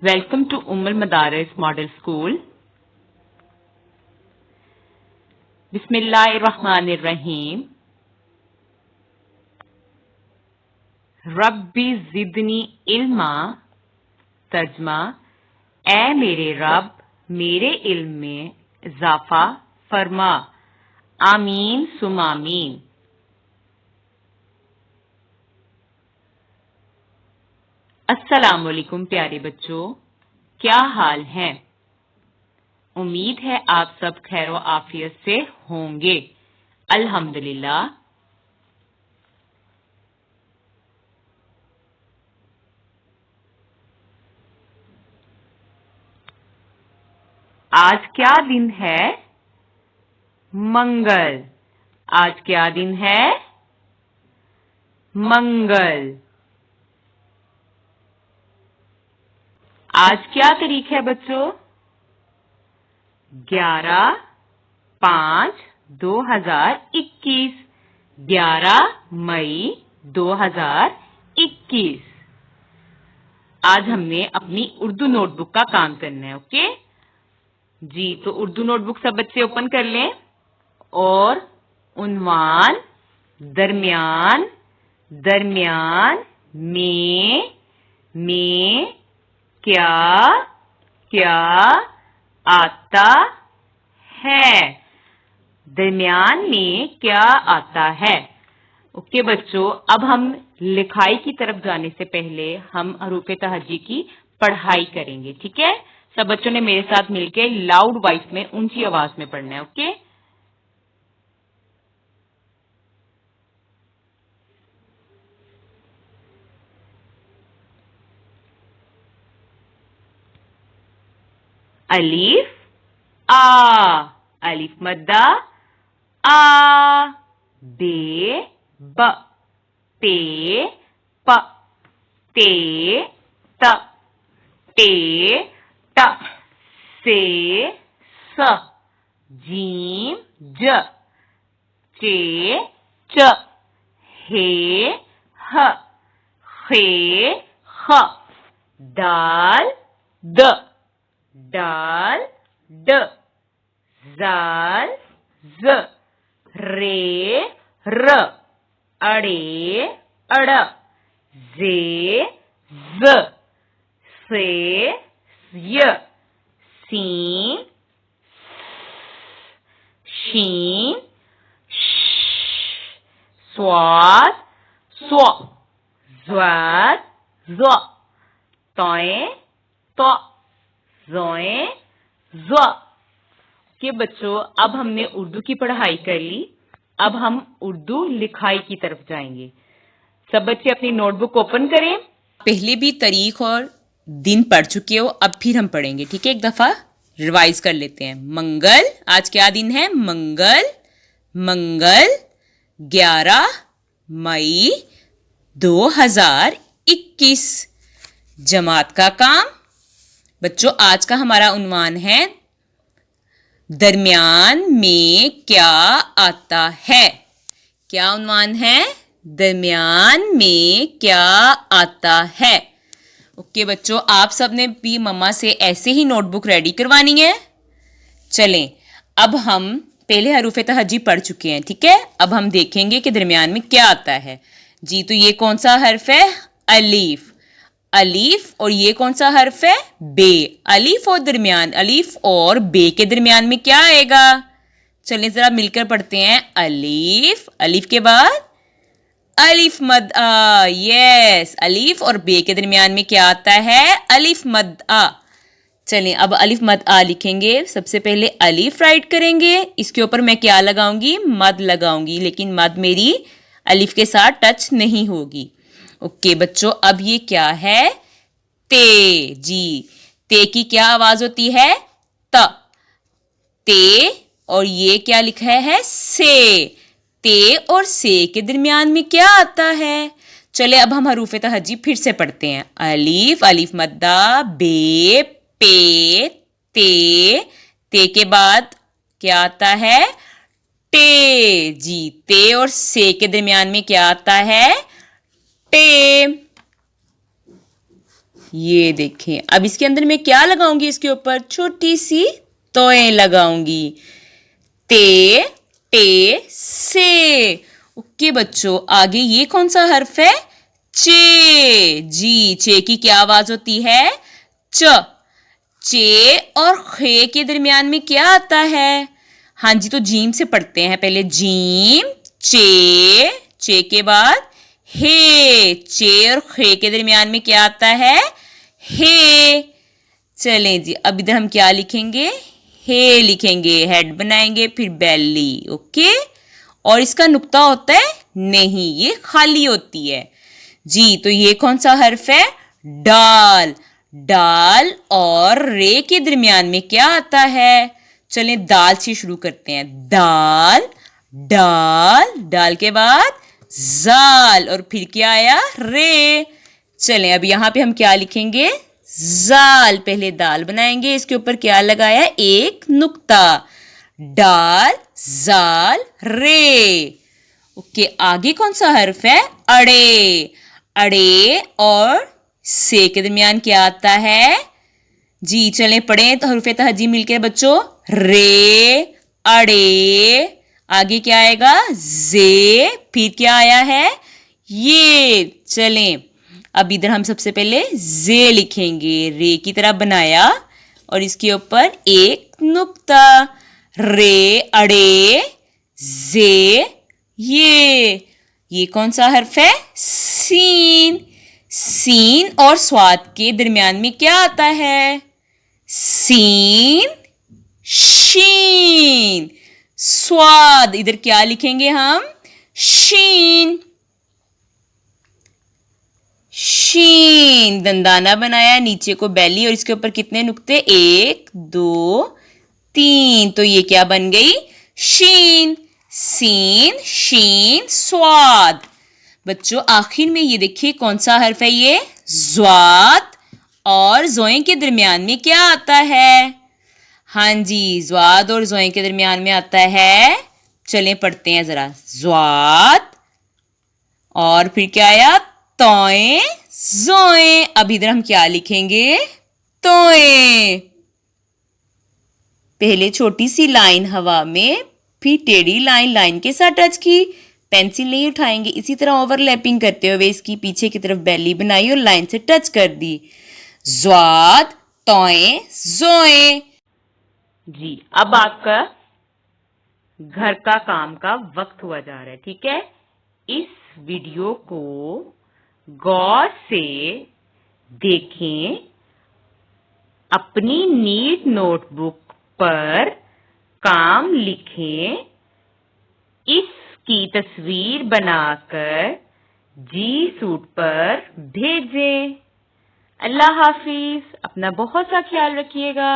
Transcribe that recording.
Welcome to Ummul Madaris Model School. Bismillahirrahmanirrahim. रब्बी ज़िदनी इल्मा। तर्जमा, ए मेरे रब मेरे इल्म में इजाफा फरमा। आमीन सुमामीन। अस्सलाम वालेकुम प्यारे बच्चों, क्या हाल है? उम्मीद है आप सब खैर व आफियत से होंगे। अल्हम्दुलिल्लाह। आज क्या दिन है? मंगल। आज क्या दिन है? मंगल। आज क्या तारीख है बच्चों? 11/5/2021। 11 मई 2021। आज हमने अपनी उर्दू नोटबुक का काम करना है। ओके जी, तो उर्दू नोटबुक सब बच्चे ओपन कर लें और उन्वान दरमियान दरमियान में क्या क्या आता है? दरमियान में क्या आता है? ओके बच्चों, अब हम लिखाई की तरफ जाने से पहले हम हरूफ तहज्जी की पढ़ाई करेंगे। ठीक है, सब बच्चों ने मेरे साथ मिलकर लाउड वॉइस में ऊंची आवाज में पढ़ना है। ओके, अलीफ आ, अलीफ मद्दा आ। बे ब, पे प, ते त, टे ट, से स, जीम ज, चे च, हे ह, खे ख, दाल द, डाल ड, जाल ज, रे र, अड़े अड़, जे ज, से य, सीन शीन स्वाद स्व, ज़्वाद ज़्व, तोए तो, ज़ोए ज़्व। के बच्चों, अब हमने उर्दू की पढ़ाई कर ली। अब हम उर्दू लिखाई की तरफ जाएंगे। सब बच्चे अपनी नोटबुक ओपन करें। पहले भी तारीख और दिन पढ़ चुके हो, अब फिर हम पढ़ेंगे। ठीक है, एक दफा रिवाइज कर लेते हैं। मंगल, आज क्या दिन है? मंगल। मंगल 11 मई 2021। जमात का काम बच्चों, आज का हमारा उन्वान है दरमियान में क्या आता है। क्या उन्वान है? दरमियान में क्या आता है। ओके बच्चों, आप सब ने भी मम्मा से ऐसे ही नोटबुक रेडी करवानी है। चलें, अब हम पहले हरूफ तहज्जी पढ़ चुके हैं। ठीक है, अब हम देखेंगे कि दरमियान में क्या आता है। जी, तो ये कौन सा हर्फ है? अलीफ। अलीफ। और ये कौन सा हर्फ है? बे। अलीफ और दरमियान, अलीफ और बे के दरमियान में क्या आएगा? चलिए जरा मिलकर पढ़ते हैं। अलीफ, अलीफ के बाद अलिफ मद आ। यस, अलीफ और बे के दरमियान में क्या आता है? अलिफ मद आ। चलिए अब अलिफ मद आ लिखेंगे। सबसे पहले अलीफ राइट करेंगे, इसके ऊपर मैं क्या लगाऊंगी? मद लगाऊंगी, लेकिन मद मेरी अलिफ के साथ टच नहीं होगी। ओके बच्चों, अब ये क्या है? ते। जी, ते की क्या आवाज होती है? त। ते। और ये क्या लिखा है? से। ते और से के दरमियान में क्या आता है? चले अब हम हरूफ तहज्जी फिर से पढ़ते हैं। अलीफ, अलीफ मद्दा, बे, पे, ते के बाद क्या आता है? टे। जी, ते और से के दरमियान में क्या आता है? टे। ये देखें, अब इसके अंदर मैं क्या लगाऊंगी, इसके ऊपर छोटी सी तोय लगाऊंगी। ते, टे, से। ओके बच्चों, आगे ये कौन सा हर्फ है? चे। जी, चे की क्या आवाज होती है? च। चे और खे के दरमियान में क्या आता है? हाँ जी, तो जीम से पढ़ते हैं पहले। जीम, चे के बाद हे। चे और खे के दरमियान में क्या आता है? हे। चलें जी, अब इधर हम क्या लिखेंगे? हे लिखेंगे, हेड बनाएंगे, फिर बेली। ओके, और इसका नुक्ता होता है नहीं, ये खाली होती है। जी, तो ये कौन सा हर्फ है? डाल। डाल और रे के दरमियान में क्या आता है? चलें दाल से शुरू करते हैं। दाल, डाल, डाल के बाद जाल, और फिर क्या आया? रे। चलें अब यहां पे हम क्या लिखेंगे? जाल। पहले दाल बनाएंगे, इसके ऊपर क्या लगाया? एक नुक्ता। डाल, जाल, रे। ओके, आगे कौन सा हर्फ है? अड़े। अड़े और से के दरमियान क्या आता है? जी, चलें पढ़ें तो हरूफ तहजी मिलकर बच्चों। रे, अड़े, आगे क्या आएगा? जे, फिर क्या आया है? ये। चलें अब इधर हम सबसे पहले जे लिखेंगे, रे की तरह बनाया और इसके ऊपर एक नुक्ता। रे, अड़े, जे, ये कौन सा हर्फ है? सीन। सीन और स्वाद के दरमियान में क्या आता है? सीन, शीन। स्वाद, इधर क्या लिखेंगे हम? शीन। शीन, दंदाना बनाया, नीचे को बैली और इसके ऊपर कितने नुक्ते? 1, 2, 3। तो ये क्या बन गई? शीन। सीन, शीन, स्वाद। बच्चों आखिर में ये देखिए कौन सा हर्फ है? ये ज़्वाद, और ज़ोए के दरमियान में क्या आता है? हाँ जी, ज़्वाद और ज़ोए के दरमियान में आता है, चलें पढ़ते हैं जरा। ज़्वाद और फिर क्या आया? तोए, ज़ोए। अब इधर हम क्या लिखेंगे? तोए। पहले छोटी सी लाइन हवा में, फिर टेढ़ी लाइन लाइन के साथ टच की, पेंसिल नहीं उठाएंगे, इसी तरह ओवरलैपिंग करते हुए इसकी पीछे की तरफ बेली बनाई और लाइन से टच कर दी। ज़्वाद, तोए, ज़ोए। जी, अब आपका घर का काम का वक्त हुआ जा रहा है, ठीक है? इस वीडियो को गौर से देखें, अपनी नीट नोटबुक पर काम लिखें, इसकी तस्वीर बनाकर जी सूट पर भेजें। अल्लाह हाफिज, अपना बहुत सा ख्याल रखिएगा।